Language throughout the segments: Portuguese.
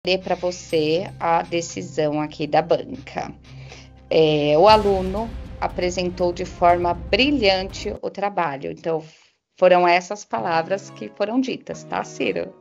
ler para você a decisão aqui da banca. O aluno apresentou de forma brilhante o trabalho. Então, foram essas palavras que foram ditas, tá, Ciro?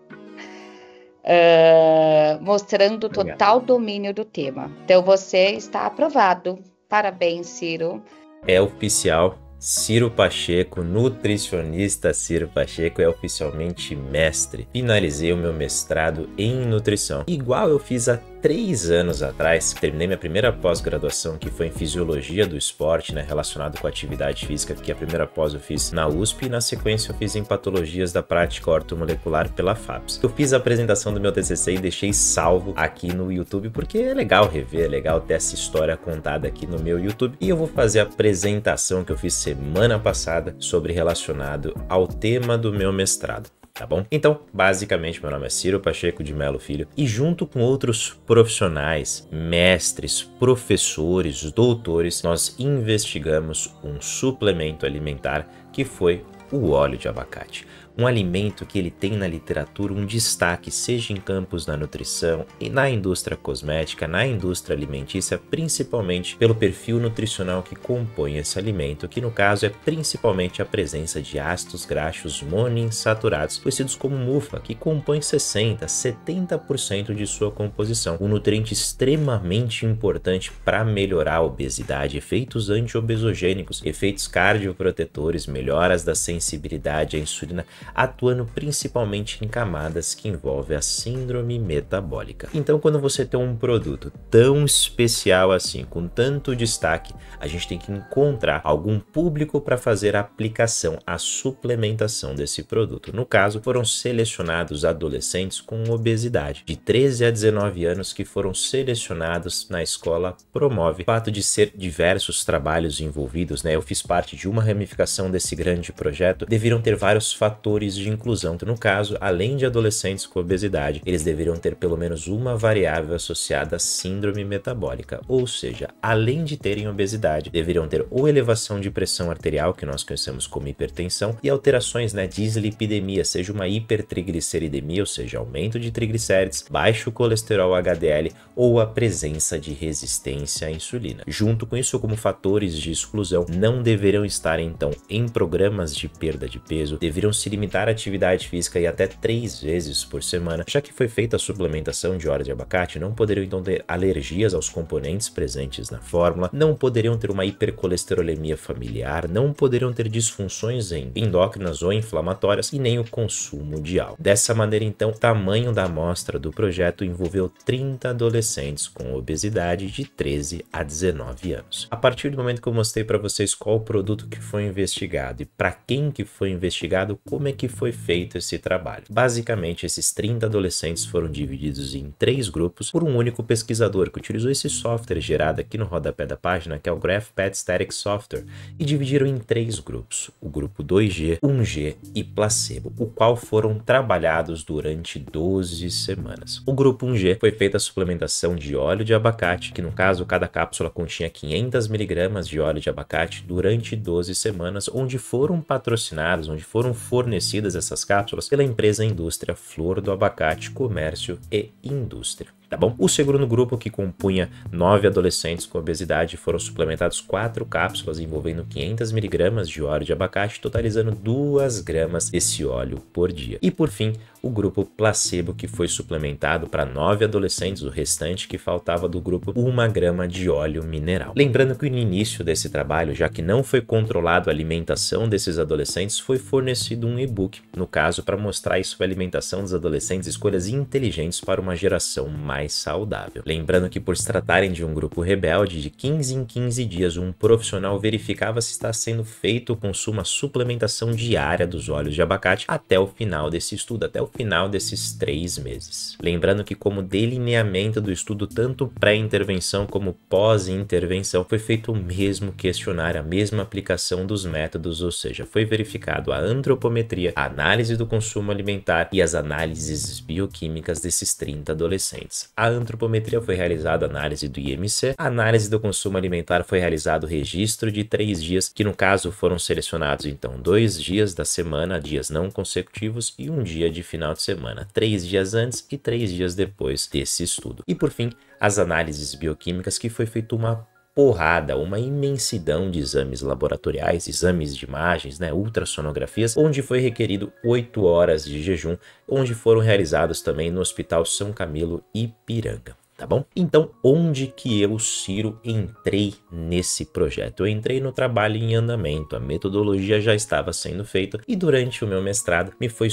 Mostrando total domínio do tema. Então, você está aprovado. Parabéns, Ciro. É oficial. Ciro Pacheco, nutricionista Ciro Pacheco, é oficialmente mestre. Finalizei o meu mestrado em nutrição, igual eu fiz há 3 anos atrás. Terminei minha primeira pós-graduação, que foi em fisiologia do esporte, né, relacionado com atividade física, que a primeira pós eu fiz na USP e na sequência eu fiz em patologias da prática ortomolecular pela FAPS. Eu fiz a apresentação do meu TCC e deixei salvo aqui no YouTube, porque é legal rever, é legal ter essa história contada aqui no meu YouTube. E eu vou fazer a apresentação que eu fiz semana passada sobre relacionado ao tema do meu mestrado. Tá bom? Então, basicamente, meu nome é Ciro Pacheco de Melo Filho e junto com outros profissionais, mestres, professores, doutores, nós investigamos um suplemento alimentar que foi o óleo de abacate. Um alimento que ele tem na literatura um destaque, seja em campos da nutrição e na indústria cosmética, na indústria alimentícia, principalmente pelo perfil nutricional que compõe esse alimento, que no caso é principalmente a presença de ácidos graxos monoinsaturados, conhecidos como MUFA, que compõem 60% a 70% de sua composição. Um nutriente extremamente importante para melhorar a obesidade, efeitos antiobesogênicos, efeitos cardioprotetores, melhoras da sensibilidade à insulina, atuando principalmente em camadas que envolvem a síndrome metabólica. Então, quando você tem um produto tão especial assim, com tanto destaque, a gente tem que encontrar algum público para fazer a aplicação, a suplementação desse produto. No caso, foram selecionados adolescentes com obesidade, de 13 a 19 anos, que foram selecionados na escola Promove. O fato de ser diversos trabalhos envolvidos, né? Eu fiz parte de uma ramificação desse grande projeto, deveriam ter vários fatores de inclusão. Então, no caso, além de adolescentes com obesidade, eles deveriam ter pelo menos uma variável associada à síndrome metabólica, ou seja, além de terem obesidade, deveriam ter ou elevação de pressão arterial, que nós conhecemos como hipertensão, e alterações na dislipidemia, seja uma hipertrigliceridemia, ou seja, aumento de triglicérides, baixo colesterol HDL ou a presença de resistência à insulina. Junto com isso, como fatores de exclusão, não deverão estar então em programas de perda de peso, deveriam se limitar à atividade física e até 3 vezes por semana. Já que foi feita a suplementação de óleo de abacate, não poderiam então ter alergias aos componentes presentes na fórmula, não poderiam ter uma hipercolesterolemia familiar, não poderiam ter disfunções endócrinas ou inflamatórias e nem o consumo de álcool. Dessa maneira, então, o tamanho da amostra do projeto envolveu 30 adolescentes com obesidade de 13 a 19 anos. A partir do momento que eu mostrei para vocês qual o produto que foi investigado e para quem que foi investigado, como é que foi feito esse trabalho. Basicamente, esses 30 adolescentes foram divididos em 3 grupos por um único pesquisador que utilizou esse software gerado aqui no rodapé da página, que é o GraphPad Static Software, e dividiram em 3 grupos, o grupo 2G, 1G e placebo, o qual foram trabalhados durante 12 semanas. O grupo 1G foi feita a suplementação de óleo de abacate, que no caso cada cápsula continha 500 mg de óleo de abacate durante 12 semanas, onde foram patrocinados, onde foram fornecidas essas cápsulas pela empresa Indústria Flor do Abacate, Comércio e Indústria. Tá bom? O segundo grupo, que compunha 9 adolescentes com obesidade, foram suplementados 4 cápsulas envolvendo 500 mg de óleo de abacate, totalizando 2 gramas desse óleo por dia. E por fim, o grupo placebo, que foi suplementado para 9 adolescentes, o restante que faltava do grupo, 1 grama de óleo mineral. Lembrando que no início desse trabalho, já que não foi controlado a alimentação desses adolescentes, foi fornecido um e-book, no caso, para mostrar isso, a alimentação dos adolescentes, escolhas inteligentes para uma geração mais saudável. Lembrando que por se tratarem de um grupo rebelde, de 15 em 15 dias, um profissional verificava se está sendo feito o consumo, a suplementação diária dos óleos de abacate até o final desse estudo, até o final desses 3 meses. Lembrando que como delineamento do estudo, tanto pré-intervenção como pós-intervenção, foi feito o mesmo questionário, a mesma aplicação dos métodos, ou seja, foi verificado a antropometria, a análise do consumo alimentar e as análises bioquímicas desses 30 adolescentes. A antropometria foi realizada a análise do IMC, a análise do consumo alimentar foi realizado o registro de 3 dias, que no caso foram selecionados então 2 dias da semana, dias não consecutivos, e um dia de final final de semana, 3 dias antes e 3 dias depois desse estudo. E por fim, as análises bioquímicas, que foi feita uma porrada, uma imensidão de exames laboratoriais, exames de imagens, ultrassonografias, onde foi requerido 8 horas de jejum, onde foram realizados também no Hospital São Camilo, Ipiranga. Tá bom? Então, onde que eu, Ciro, entrei nesse projeto? Eu entrei no trabalho em andamento, a metodologia já estava sendo feita e durante o meu mestrado me foi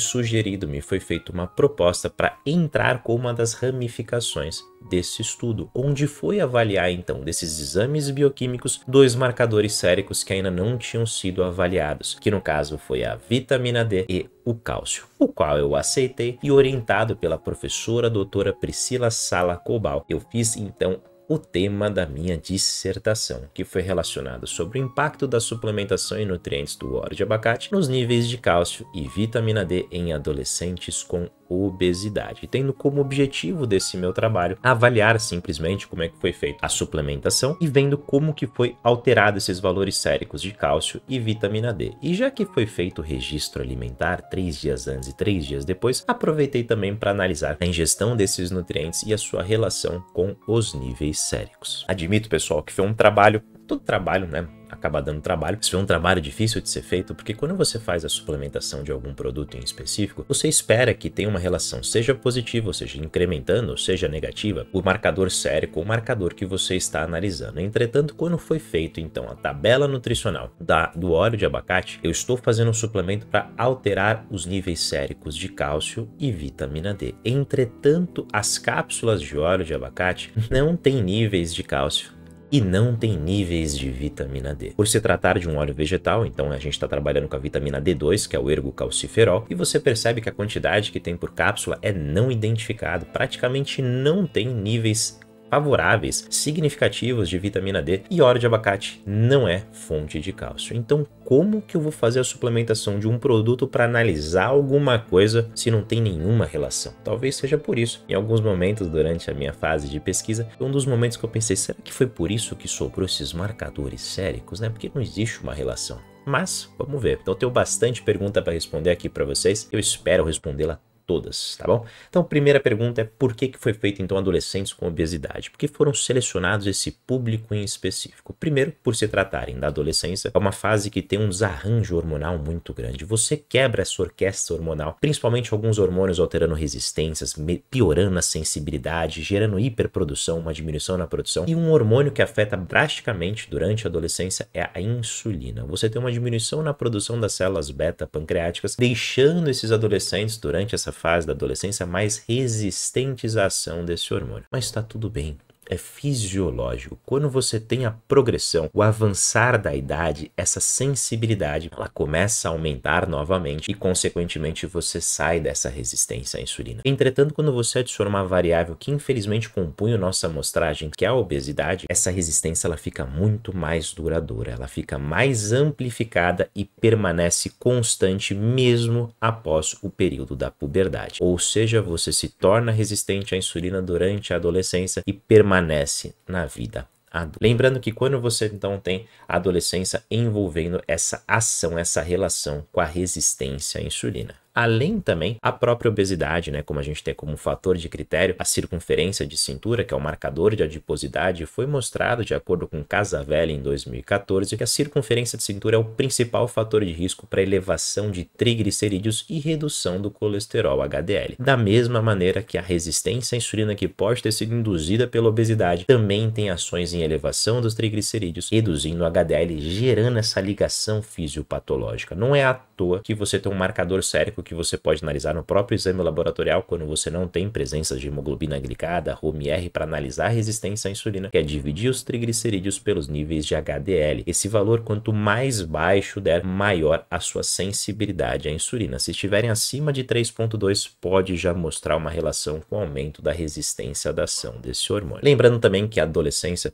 feita uma proposta para entrar com uma das ramificações desse estudo, onde foi avaliar então desses exames bioquímicos 2 marcadores séricos que ainda não tinham sido avaliados, que no caso foi a vitamina D e o cálcio, o qual eu aceitei e orientado pela professora doutora Priscila Sala Cobal, eu fiz então o tema da minha dissertação, que foi relacionado sobre o impacto da suplementação em nutrientes do óleo de abacate nos níveis de cálcio e vitamina D em adolescentes com obesidade, tendo como objetivo desse meu trabalho avaliar simplesmente como é que foi feita a suplementação e vendo como que foi alterado esses valores séricos de cálcio e vitamina D. E já que foi feito o registro alimentar 3 dias antes e 3 dias depois, aproveitei também para analisar a ingestão desses nutrientes e a sua relação com os níveis séricos. Admito, pessoal, que foi um trabalho, todo trabalho, acaba dando trabalho. Isso é um trabalho difícil de ser feito, porque quando você faz a suplementação de algum produto em específico, você espera que tenha uma relação, seja positiva, ou seja, incrementando, ou seja, negativa, o marcador sérico, o marcador que você está analisando. Entretanto, quando foi feito, então, a tabela nutricional do óleo de abacate, eu estou fazendo um suplemento para alterar os níveis séricos de cálcio e vitamina D. Entretanto, as cápsulas de óleo de abacate não têm níveis de cálcio e não tem níveis de vitamina D. Por se tratar de um óleo vegetal, então a gente está trabalhando com a vitamina D2, que é o ergocalciferol, e você percebe que a quantidade que tem por cápsula é não identificado, praticamente não tem níveis favoráveis, significativos de vitamina D, e óleo de abacate não é fonte de cálcio. Então, como que eu vou fazer a suplementação de um produto para analisar alguma coisa se não tem nenhuma relação? Talvez seja por isso. Em alguns momentos durante a minha fase de pesquisa, foi um dos momentos que eu pensei, será que foi por isso que sobrou esses marcadores séricos, Porque não existe uma relação. Mas, vamos ver. Então, eu tenho bastante pergunta para responder aqui para vocês. Eu espero respondê-la todas, tá bom? Então, a primeira pergunta é por que foi feito então adolescentes com obesidade? Por que foram selecionados esse público em específico? Primeiro, por se tratarem da adolescência, é uma fase que tem um desarranjo hormonal muito grande. Você quebra essa orquestra hormonal, principalmente alguns hormônios alterando resistências, piorando a sensibilidade, gerando hiperprodução, uma diminuição na produção. E um hormônio que afeta drasticamente durante a adolescência é a insulina. Você tem uma diminuição na produção das células beta pancreáticas, deixando esses adolescentes durante essa fase da adolescência mais resistentes à ação desse hormônio. Mas está tudo bem. É fisiológico. Quando você tem a progressão, o avançar da idade, essa sensibilidade, ela começa a aumentar novamente e, consequentemente, você sai dessa resistência à insulina. Entretanto, quando você adiciona uma variável que, infelizmente, compunha a nossa amostragem, que é a obesidade, essa resistência ela fica muito mais duradoura, ela fica mais amplificada e permanece constante mesmo após o período da puberdade. Ou seja, você se torna resistente à insulina durante a adolescência e permanece na vida adulta. Lembrando que quando você então tem a adolescência envolvendo essa ação, essa relação com a resistência à insulina. Além também a própria obesidade, como a gente tem como fator de critério, a circunferência de cintura, que é o marcador de adiposidade, foi mostrado de acordo com Casavelli em 2014 que a circunferência de cintura é o principal fator de risco para elevação de triglicerídeos e redução do colesterol HDL. Da mesma maneira que a resistência à insulina que pode ter sido induzida pela obesidade também tem ações em elevação dos triglicerídeos, reduzindo o HDL, gerando essa ligação fisiopatológica. Não é à toa que você tem um marcador sérico que você pode analisar no próprio exame laboratorial quando você não tem presença de hemoglobina glicada, HOMR, para analisar a resistência à insulina, que é dividir os triglicerídeos pelos níveis de HDL. Esse valor, quanto mais baixo der, maior a sua sensibilidade à insulina. Se estiverem acima de 3,2, pode já mostrar uma relação com o aumento da resistência da ação desse hormônio. Lembrando também que a adolescência,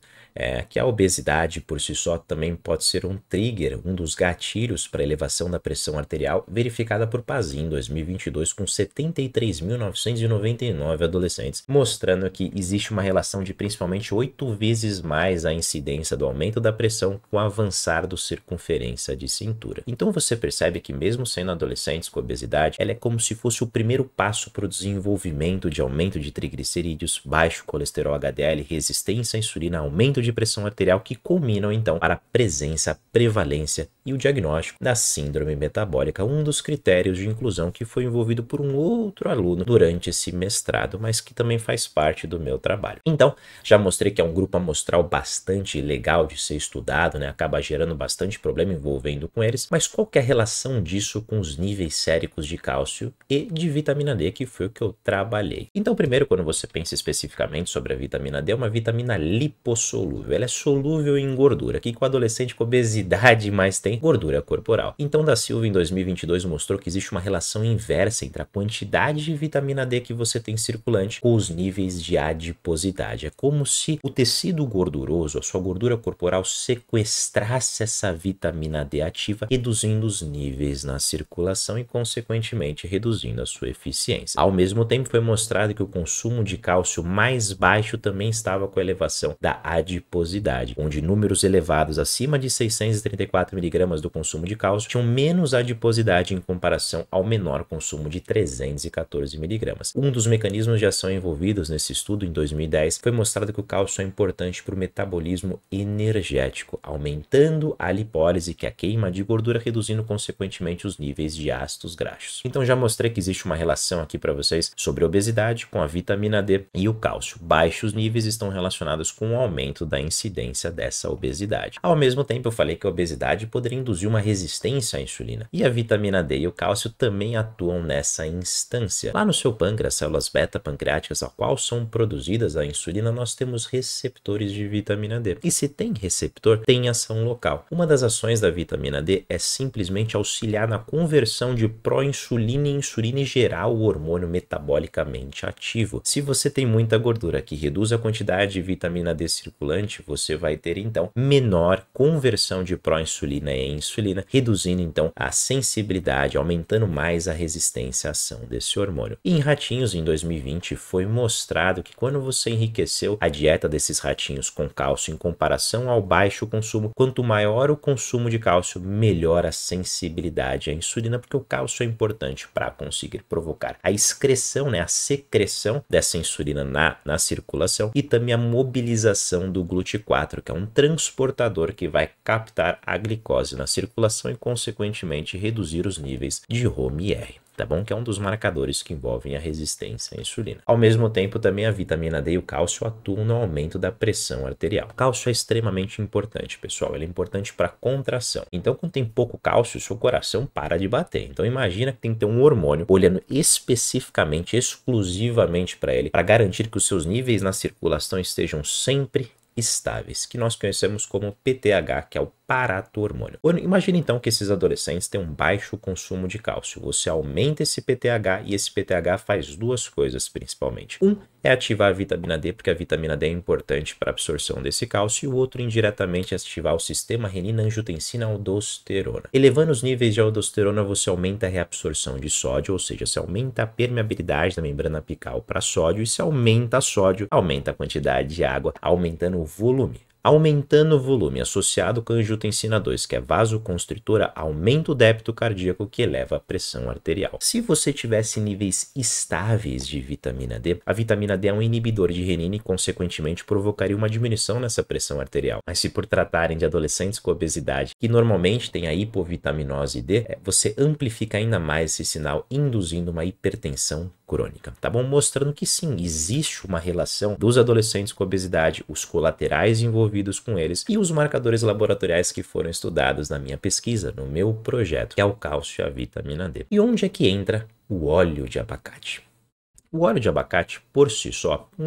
que a obesidade por si só também pode ser um trigger, um dos gatilhos para elevação da pressão arterial verificada por Pazin em 2022 com 73.999 adolescentes, mostrando que existe uma relação de principalmente 8 vezes mais a incidência do aumento da pressão com o avançar do circunferência de cintura. Então você percebe que mesmo sendo adolescentes com obesidade, ela é como se fosse o primeiro passo para o desenvolvimento de aumento de triglicerídeos, baixo colesterol HDL, resistência à insulina, aumento de pressão arterial, que culminam então para a presença, prevalência e o diagnóstico da síndrome metabólica, um dos critérios de inclusão que foi envolvido por um outro aluno durante esse mestrado, mas que também faz parte do meu trabalho. Então, já mostrei que é um grupo amostral bastante legal de ser estudado, né? Acaba gerando bastante problema envolvendo com eles, mas qual que é a relação disso com os níveis séricos de cálcio e de vitamina D, que foi o que eu trabalhei? Então, primeiro, quando você pensa especificamente sobre a vitamina D, é uma vitamina lipossolúvel, ela é solúvel em gordura, que o adolescente com obesidade mais tem gordura corporal. Então, da Silva em 2022 mostrou que existe uma relação inversa entre a quantidade de vitamina D que você tem circulante com os níveis de adiposidade. É como se o tecido gorduroso, a sua gordura corporal, sequestrasse essa vitamina D ativa, reduzindo os níveis na circulação e, consequentemente, reduzindo a sua eficiência. Ao mesmo tempo, foi mostrado que o consumo de cálcio mais baixo também estava com a elevação da adiposidade, onde números elevados acima de 634 mg do consumo de cálcio tinham menos adiposidade em comparação ao menor consumo de 314 mg. Um dos mecanismos de ação envolvidos nesse estudo em 2010 foi mostrado que o cálcio é importante para o metabolismo energético, aumentando a lipólise, que é a queima de gordura, reduzindo consequentemente os níveis de ácidos graxos. Então já mostrei que existe uma relação aqui para vocês sobre a obesidade com a vitamina D e o cálcio. Baixos níveis estão relacionados com o aumento da incidência dessa obesidade. Ao mesmo tempo, eu falei que a obesidade poderia induzir uma resistência à insulina, e a vitamina D e o cálcio também atuam nessa instância. Lá no seu pâncreas, células beta-pancreáticas, a qual são produzidas a insulina, nós temos receptores de vitamina D. E se tem receptor, tem ação local. Uma das ações da vitamina D é simplesmente auxiliar na conversão de proinsulina e insulina e gerar o hormônio metabolicamente ativo. Se você tem muita gordura que reduz a quantidade de vitamina D circulante, você vai ter então menor conversão de proinsulina e insulina, reduzindo então a sensibilidade, aumentando mais a resistência à ação desse hormônio. E em ratinhos, em 2020, foi mostrado que quando você enriqueceu a dieta desses ratinhos com cálcio em comparação ao baixo consumo, quanto maior o consumo de cálcio, melhor a sensibilidade à insulina, porque o cálcio é importante para conseguir provocar a excreção, né, a secreção dessa insulina na circulação, e também a mobilização do GLUT4, que é um transportador que vai captar a glicose na circulação e, consequentemente, reduzir os níveis de ROM-IR. Tá bom? Que é um dos marcadores que envolvem a resistência à insulina. Ao mesmo tempo, também a vitamina D e o cálcio atuam no aumento da pressão arterial. O cálcio é extremamente importante, pessoal. Ele é importante para contração. Então, quando tem pouco cálcio, seu coração para de bater. Então, imagina que tem que ter um hormônio olhando especificamente, exclusivamente para ele, para garantir que os seus níveis na circulação estejam sempre estáveis, que nós conhecemos como PTH, que é o parato-hormônio. Imagina então que esses adolescentes têm um baixo consumo de cálcio. Você aumenta esse PTH e esse PTH faz duas coisas principalmente. Um é ativar a vitamina D, porque a vitamina D é importante para a absorção desse cálcio, e o outro indiretamente é ativar o sistema renina-angiotensina-aldosterona. Elevando os níveis de aldosterona, você aumenta a reabsorção de sódio, ou seja, você aumenta a permeabilidade da membrana apical para sódio, e se aumenta sódio, aumenta a quantidade de água, aumentando o volume. Aumentando o volume associado com a angiotensina 2, que é vasoconstritora, aumenta o débito cardíaco, que eleva a pressão arterial. Se você tivesse níveis estáveis de vitamina D, a vitamina D é um inibidor de renina e, consequentemente, provocaria uma diminuição nessa pressão arterial. Mas se por tratarem de adolescentes com obesidade, que normalmente tem a hipovitaminose D, você amplifica ainda mais esse sinal, induzindo uma hipertensão crônica, tá bom? Mostrando que sim, existe uma relação dos adolescentes com obesidade, os colaterais envolvidos com eles e os marcadores laboratoriais que foram estudados na minha pesquisa, no meu projeto, que é o cálcio e a vitamina D. E onde é que entra o óleo de abacate? O óleo de abacate, por si só, o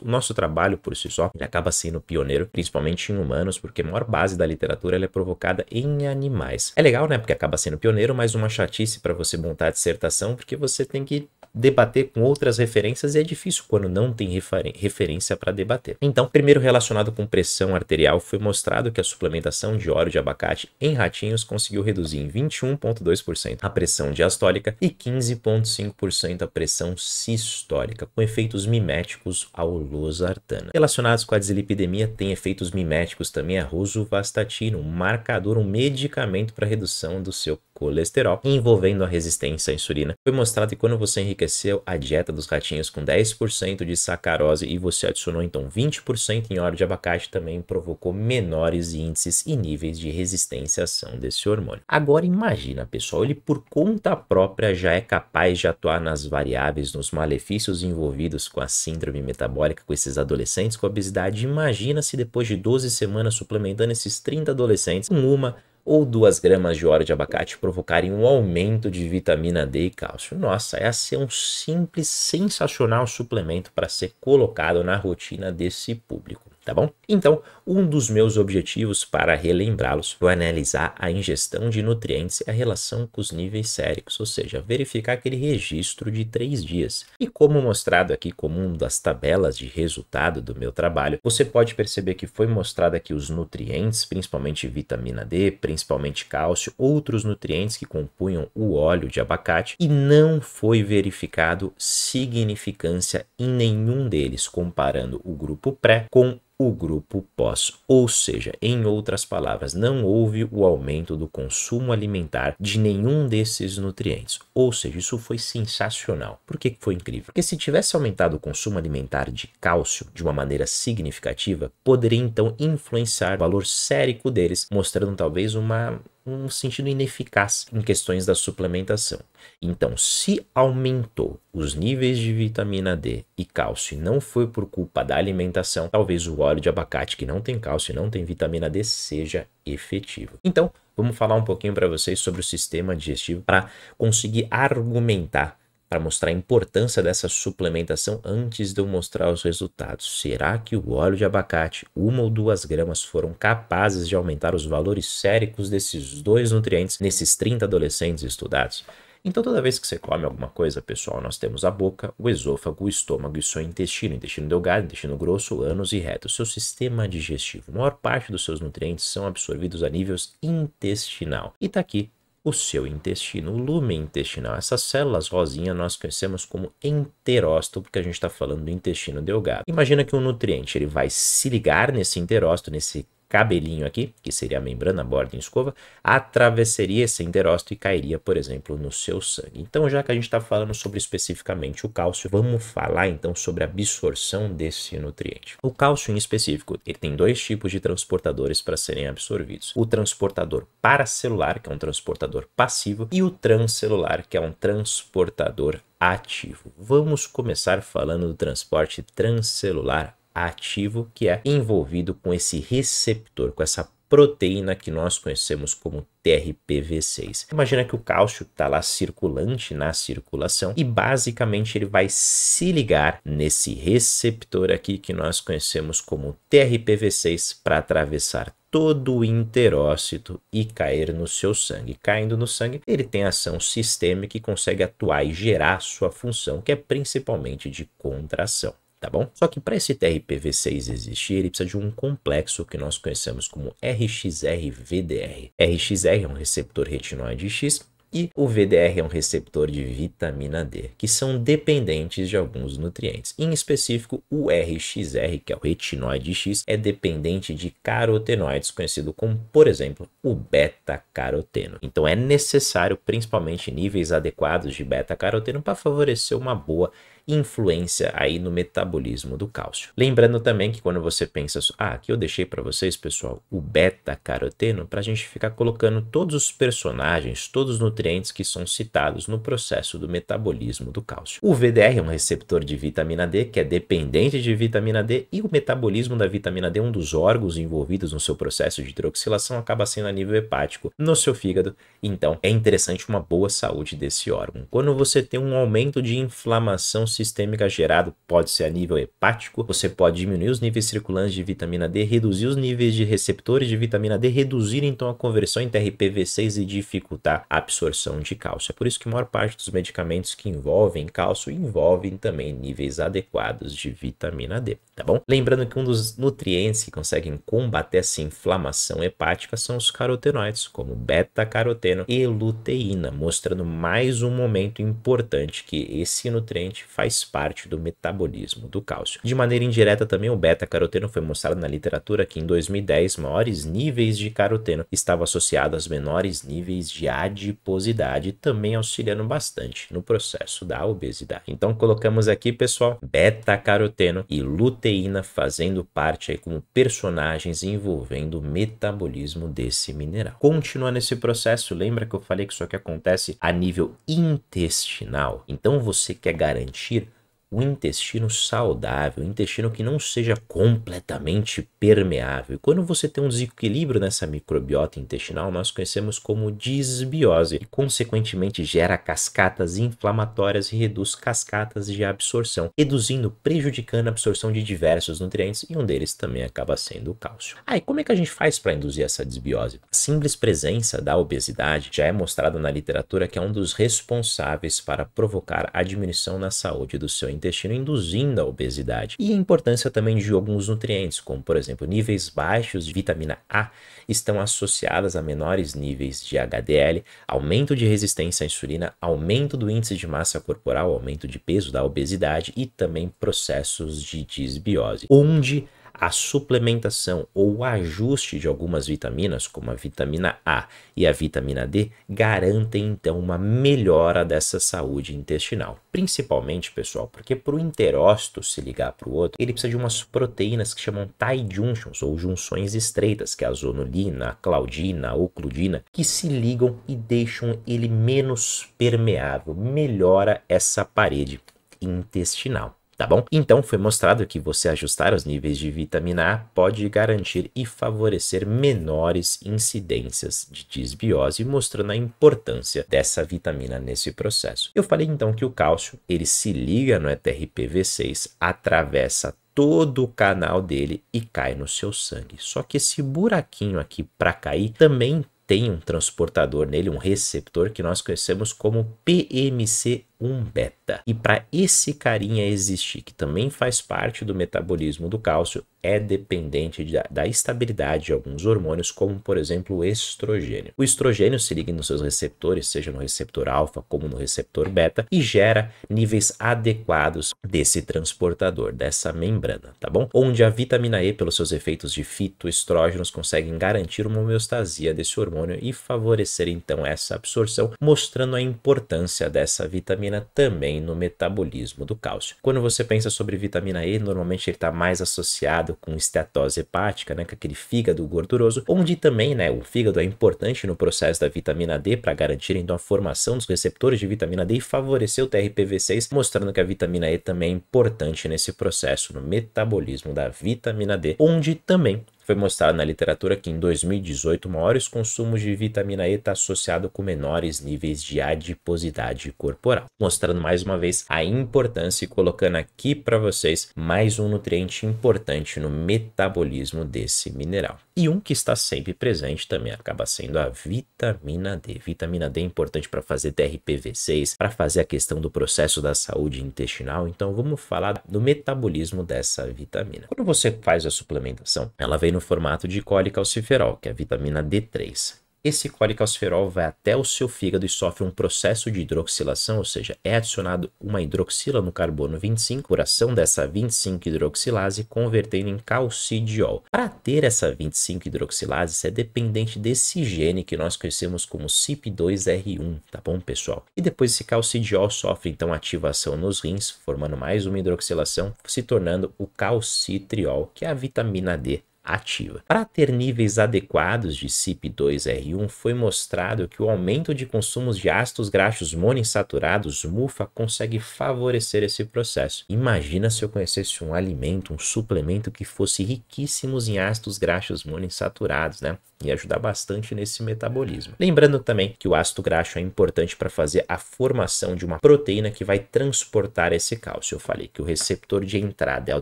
nosso trabalho por si só, ele acaba sendo pioneiro, principalmente em humanos, porque a maior base da literatura ela é provocada em animais. É legal, né? Porque acaba sendo pioneiro, mas uma chatice para você montar a dissertação, porque você tem que debater com outras referências e é difícil quando não tem referência para debater. Então, primeiro relacionado com pressão arterial, foi mostrado que a suplementação de óleo de abacate em ratinhos conseguiu reduzir em 21,2% a pressão diastólica e 15,5% a pressão sistólica, com efeitos miméticos ao losartana. Relacionados com a dislipidemia, tem efeitos miméticos também a rosuvastatina, um marcador, um medicamento para redução do seu colesterol, envolvendo a resistência à insulina. Foi mostrado que quando você enriqueceu a dieta dos ratinhos com 10% de sacarose e você adicionou então 20% em óleo de abacate, também provocou menores índices e níveis de resistência à ação desse hormônio. Agora imagina, pessoal, ele por conta própria já é capaz de atuar nas variáveis, nos malefícios envolvidos com a síndrome metabólica, com esses adolescentes com obesidade. Imagina se depois de 12 semanas suplementando esses 30 adolescentes com 1 ou 2 gramas de óleo de abacate provocarem um aumento de vitamina D e cálcio. Nossa, esse é um simples, sensacional suplemento para ser colocado na rotina desse público, tá bom? Então, um dos meus objetivos para relembrá-los foi analisar a ingestão de nutrientes e a relação com os níveis séricos, ou seja, verificar aquele registro de 3 dias. E como mostrado aqui como uma das tabelas de resultado do meu trabalho, você pode perceber que foi mostrado aqui os nutrientes, principalmente vitamina D, principalmente cálcio, outros nutrientes que compunham o óleo de abacate, e não foi verificado significância em nenhum deles, comparando o grupo pré com o grupo pós, ou seja, em outras palavras, não houve o aumento do consumo alimentar de nenhum desses nutrientes, ou seja, isso foi sensacional. Por que foi incrível? Porque se tivesse aumentado o consumo alimentar de cálcio de uma maneira significativa, poderia então influenciar o valor sérico deles, mostrando talvez um sentido ineficaz em questões da suplementação. Então, se aumentou os níveis de vitamina D e cálcio e não foi por culpa da alimentação, talvez o óleo de abacate, que não tem cálcio e não tem vitamina D, seja efetivo. Então, vamos falar um pouquinho para vocês sobre o sistema digestivo para conseguir argumentar, para mostrar a importância dessa suplementação antes de eu mostrar os resultados. Será que o óleo de abacate, 1 ou 2 gramas, foram capazes de aumentar os valores séricos desses 2 nutrientes nesses 30 adolescentes estudados? Então, toda vez que você come alguma coisa, pessoal, nós temos a boca, o esôfago, o estômago e seu intestino delgado, intestino grosso, ânus e reto, seu sistema digestivo. A maior parte dos seus nutrientes são absorvidos a nível intestinal. E tá aqui o seu intestino, o lumen intestinal. Essas células rosinhas nós conhecemos como enterócito, porque a gente está falando do intestino delgado. Imagina que um nutriente ele vai se ligar nesse enterócito, nesse cabelinho aqui, que seria a membrana, a borda em escova, atravessaria esse enterócito e cairia, por exemplo, no seu sangue. Então, já que a gente está falando sobre especificamente o cálcio, vamos falar então sobre a absorção desse nutriente. O cálcio em específico, ele tem 2 tipos de transportadores para serem absorvidos. O transportador paracelular, que é um transportador passivo, e o transcelular, que é um transportador ativo. Vamos começar falando do transporte transcelular ativo, que é envolvido com esse receptor, com essa proteína que nós conhecemos como TRPV6. Imagina que o cálcio está lá circulante na circulação e basicamente ele vai se ligar nesse receptor aqui que nós conhecemos como TRPV6 para atravessar todo o enterócito e cair no seu sangue. Caindo no sangue, ele tem ação sistêmica e consegue atuar e gerar sua função, que é principalmente de contração. Tá bom? Só que para esse TRPV6 existir, ele precisa de um complexo que nós conhecemos como RXR-VDR. RXR é um receptor retinoide X e o VDR é um receptor de vitamina D, que são dependentes de alguns nutrientes. Em específico, o RXR, que é o retinoide X, é dependente de carotenoides, conhecido como, por exemplo, o beta-caroteno. Então é necessário, principalmente, níveis adequados de beta-caroteno para favorecer uma boa influência aí no metabolismo do cálcio. Lembrando também que quando você pensa, aqui eu deixei para vocês, pessoal, o beta-caroteno, para a gente ficar colocando todos os personagens, todos os nutrientes que são citados no processo do metabolismo do cálcio. O VDR é um receptor de vitamina D, que é dependente de vitamina D, e o metabolismo da vitamina D, um dos órgãos envolvidos no seu processo de hidroxilação, acaba sendo a nível hepático, no seu fígado. Então, é interessante uma boa saúde desse órgão. Quando você tem um aumento de inflamação sistêmica gerado pode ser a nível hepático, você pode diminuir os níveis circulantes de vitamina D, reduzir os níveis de receptores de vitamina D, reduzir então a conversão em TRPV6 e dificultar a absorção de cálcio. É por isso que a maior parte dos medicamentos que envolvem cálcio envolvem também níveis adequados de vitamina D, tá bom? Lembrando que um dos nutrientes que conseguem combater essa inflamação hepática são os carotenoides, como beta-caroteno e luteína, mostrando mais um momento importante que esse nutriente faz parte do metabolismo do cálcio. De maneira indireta também, o beta-caroteno foi mostrado na literatura que em 2010 maiores níveis de caroteno estavam associados aos menores níveis de adiposidade, também auxiliando bastante no processo da obesidade. Então colocamos aqui, pessoal, beta-caroteno e luteína fazendo parte aí como personagens envolvendo o metabolismo desse mineral. Continuando esse processo, lembra que eu falei que isso aqui acontece a nível intestinal? Então você quer garantir um intestino saudável, um intestino que não seja completamente permeável. Quando você tem um desequilíbrio nessa microbiota intestinal, nós conhecemos como disbiose, e consequentemente gera cascatas inflamatórias e reduz cascatas de absorção, reduzindo, prejudicando a absorção de diversos nutrientes, e um deles também acaba sendo o cálcio. E como é que a gente faz para induzir essa disbiose? A simples presença da obesidade já é mostrada na literatura que é um dos responsáveis para provocar a diminuição na saúde do seu intestino, induzindo a obesidade. E a importância também de alguns nutrientes, como por exemplo, níveis baixos de vitamina A estão associadas a menores níveis de HDL, aumento de resistência à insulina, aumento do índice de massa corporal, aumento de peso da obesidade e também processos de disbiose, onde a suplementação ou o ajuste de algumas vitaminas, como a vitamina A e a vitamina D, garantem então uma melhora dessa saúde intestinal. Principalmente, pessoal, porque para o interócito se ligar para o outro, ele precisa de umas proteínas que chamam tight junctions, ou junções estreitas, que é a zonulina, a claudina, a ocludina, que se ligam e deixam ele menos permeável, melhora essa parede intestinal. Tá bom? Então foi mostrado que você ajustar os níveis de vitamina A pode garantir e favorecer menores incidências de disbiose, mostrando a importância dessa vitamina nesse processo. Eu falei então que o cálcio, ele se liga no TRPV6, atravessa todo o canal dele e cai no seu sangue. Só que esse buraquinho aqui para cair também tem um transportador nele, um receptor que nós conhecemos como PMC1-beta. E para esse carinha existir, que também faz parte do metabolismo do cálcio, é dependente da estabilidade de alguns hormônios, como por exemplo o estrogênio. O estrogênio se liga nos seus receptores, seja no receptor alfa como no receptor beta, e gera níveis adequados desse transportador, dessa membrana, tá bom? Onde a vitamina E, pelos seus efeitos de fitoestrógenos, conseguem garantir uma homeostasia desse hormônio e favorecer então essa absorção, mostrando a importância dessa vitamina também no metabolismo do cálcio. Quando você pensa sobre vitamina E, normalmente ele está mais associado com esteatose hepática, né, com aquele fígado gorduroso, onde também, né, o fígado é importante no processo da vitamina D para garantir então a formação dos receptores de vitamina D e favorecer o TRPV6, mostrando que a vitamina E também é importante nesse processo no metabolismo da vitamina D, onde também foi mostrado na literatura que em 2018 maiores consumos de vitamina E está associado com menores níveis de adiposidade corporal, mostrando mais uma vez a importância e colocando aqui para vocês mais um nutriente importante no metabolismo desse mineral. E um que está sempre presente também acaba sendo a vitamina D. Vitamina D é importante para fazer TRPV6, para fazer a questão do processo da saúde intestinal. Então vamos falar do metabolismo dessa vitamina. Quando você faz a suplementação, ela vem no formato de colecalciferol, que é a vitamina D3. Esse colecalciferol vai até o seu fígado e sofre um processo de hidroxilação, ou seja, é adicionado uma hidroxila no carbono 25, por ação dessa 25-hidroxilase, convertendo em calcidiol. Para ter essa 25-hidroxilase, isso é dependente desse gene que nós conhecemos como CYP2R1, tá bom, pessoal? E depois esse calcidiol sofre, então, ativação nos rins, formando mais uma hidroxilação, se tornando o calcitriol, que é a vitamina D ativa. Para ter níveis adequados de CYP2R1, foi mostrado que o aumento de consumos de ácidos graxos monoinsaturados, MUFA, consegue favorecer esse processo. Imagina se eu conhecesse um alimento, um suplemento que fosse riquíssimo em ácidos graxos monoinsaturados, né? e ajudar bastante nesse metabolismo. Lembrando também que o ácido graxo é importante para fazer a formação de uma proteína que vai transportar esse cálcio. Eu falei que o receptor de entrada é o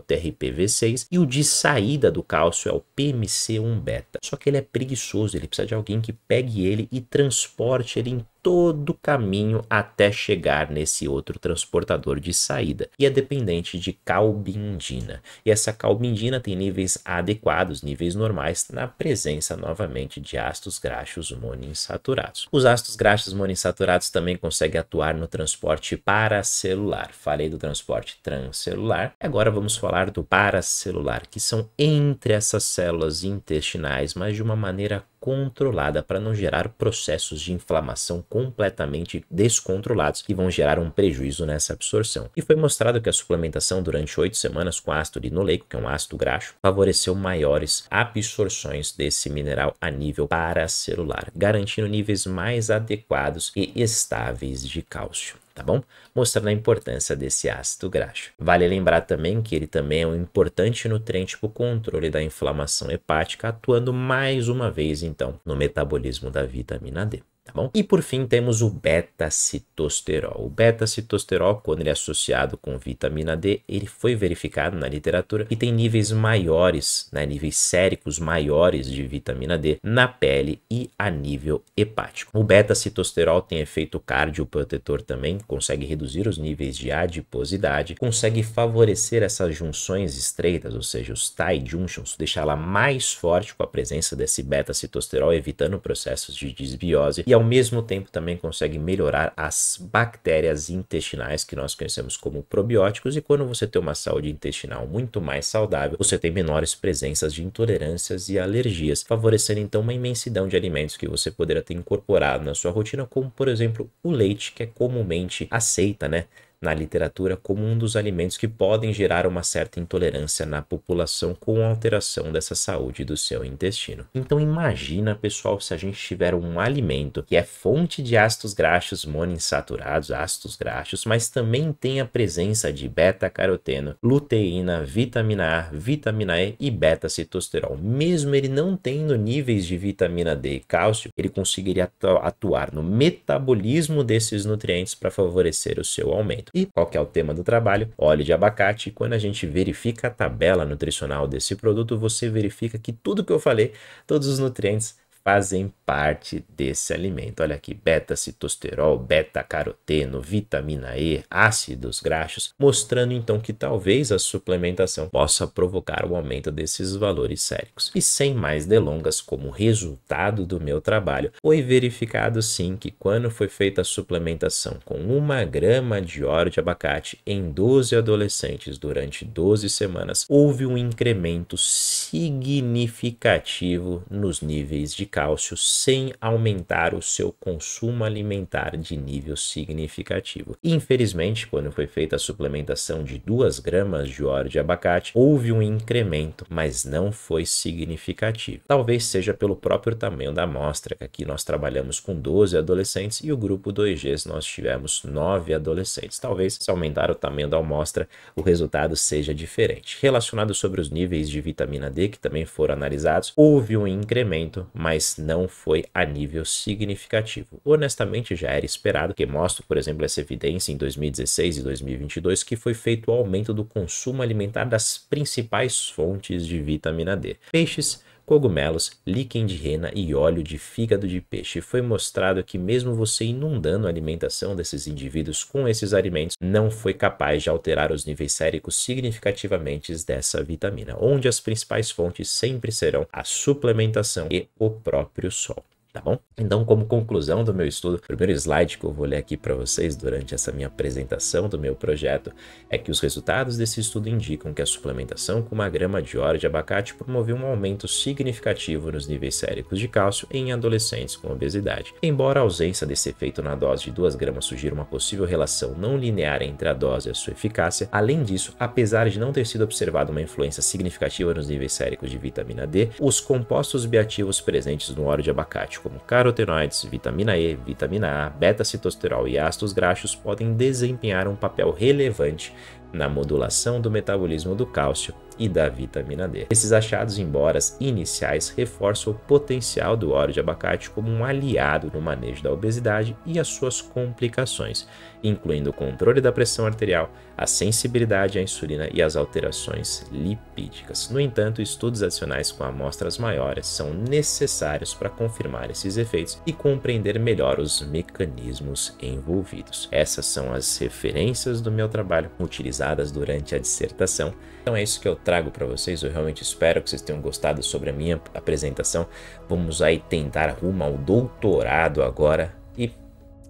TRPV6 e o de saída do cálcio é o PMC1-beta. Só que ele é preguiçoso, ele precisa de alguém que pegue ele e transporte ele em todo o caminho até chegar nesse outro transportador de saída, e é dependente de calbindina. E essa calbindina tem níveis adequados, níveis normais, na presença novamente de ácidos graxos monoinsaturados. Os ácidos graxos monoinsaturados também conseguem atuar no transporte paracelular. Falei do transporte transcelular, agora vamos falar do paracelular, que são entre essas células intestinais, mas de uma maneira controlada para não gerar processos de inflamação completamente descontrolados que vão gerar um prejuízo nessa absorção. E foi mostrado que a suplementação durante 8 semanas com ácido linoleico, que é um ácido graxo, favoreceu maiores absorções desse mineral a nível paracelular, garantindo níveis mais adequados e estáveis de cálcio. Tá bom? Mostrando a importância desse ácido graxo. Vale lembrar também que ele também é um importante nutriente para o controle da inflamação hepática, atuando mais uma vez, então, no metabolismo da vitamina D. Tá bom? E por fim temos o beta-citosterol. O beta-citosterol, quando ele é associado com vitamina D, ele foi verificado na literatura e tem níveis maiores, né, níveis séricos maiores de vitamina D na pele e a nível hepático. O beta-citosterol tem efeito cardioprotetor também, consegue reduzir os níveis de adiposidade, consegue favorecer essas junções estreitas, ou seja, os tight junctions, deixá-la mais forte com a presença desse beta-citosterol, evitando processos de desbiose, e ao mesmo tempo também consegue melhorar as bactérias intestinais que nós conhecemos como probióticos, e quando você tem uma saúde intestinal muito mais saudável, você tem menores presenças de intolerâncias e alergias, favorecendo então uma imensidão de alimentos que você poderia ter incorporado na sua rotina, como por exemplo o leite, que é comumente aceita, né, na literatura como um dos alimentos que podem gerar uma certa intolerância na população com alteração dessa saúde do seu intestino. Então imagina, pessoal, se a gente tiver um alimento que é fonte de ácidos graxos monoinsaturados, ácidos graxos, mas também tem a presença de beta-caroteno, luteína, vitamina A, vitamina E e beta-citosterol. Mesmo ele não tendo níveis de vitamina D e cálcio, ele conseguiria atuar no metabolismo desses nutrientes para favorecer o seu aumento. E qual que é o tema do trabalho? Óleo de abacate. E quando a gente verifica a tabela nutricional desse produto, você verifica que tudo que eu falei, todos os nutrientes fazem parte desse alimento. Olha aqui, beta-citosterol, beta-caroteno, vitamina E, ácidos graxos, mostrando então que talvez a suplementação possa provocar o aumento desses valores séricos. E sem mais delongas, como resultado do meu trabalho, foi verificado sim que quando foi feita a suplementação com 1 grama de óleo de abacate em 12 adolescentes durante 12 semanas, houve um incremento significativo nos níveis de cálcio sem aumentar o seu consumo alimentar de nível significativo. Infelizmente, quando foi feita a suplementação de 2 gramas de óleo de abacate, houve um incremento, mas não foi significativo. Talvez seja pelo próprio tamanho da amostra, que aqui nós trabalhamos com 12 adolescentes e o grupo 2Gs nós tivemos 9 adolescentes. Talvez, se aumentar o tamanho da amostra, o resultado seja diferente. Relacionado sobre os níveis de vitamina D, que também foram analisados, houve um incremento, mas não foi a nível significativo. Honestamente, já era esperado, que mostra, por exemplo, essa evidência em 2016 e 2022, que foi feito o aumento do consumo alimentar das principais fontes de vitamina D: peixes, cogumelos, líquen de rena e óleo de fígado de peixe. Foi mostrado que mesmo você inundando a alimentação desses indivíduos com esses alimentos, não foi capaz de alterar os níveis séricos significativamente dessa vitamina, onde as principais fontes sempre serão a suplementação e o próprio sol. Tá bom? Então, como conclusão do meu estudo, o primeiro slide que eu vou ler aqui para vocês durante essa minha apresentação do meu projeto é que os resultados desse estudo indicam que a suplementação com 1 grama de óleo de abacate promoveu um aumento significativo nos níveis séricos de cálcio em adolescentes com obesidade. Embora a ausência desse efeito na dose de 2 gramas sugira uma possível relação não linear entre a dose e a sua eficácia, além disso, apesar de não ter sido observada uma influência significativa nos níveis séricos de vitamina D, os compostos bioativos presentes no óleo de abacate, como carotenoides, vitamina E, vitamina A, beta-citosterol e ácidos graxos, podem desempenhar um papel relevante na modulação do metabolismo do cálcio e da vitamina D. Esses achados, embora iniciais, reforçam o potencial do óleo de abacate como um aliado no manejo da obesidade e as suas complicações, incluindo o controle da pressão arterial, a sensibilidade à insulina e as alterações lipídicas. No entanto, estudos adicionais com amostras maiores são necessários para confirmar esses efeitos e compreender melhor os mecanismos envolvidos. Essas são as referências do meu trabalho utilizadas durante a dissertação. Então é isso que eu trago para vocês. Eu realmente espero que vocês tenham gostado sobre a minha apresentação. Vamos aí tentar rumo ao doutorado agora e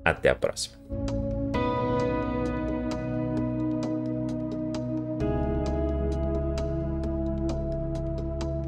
até a próxima.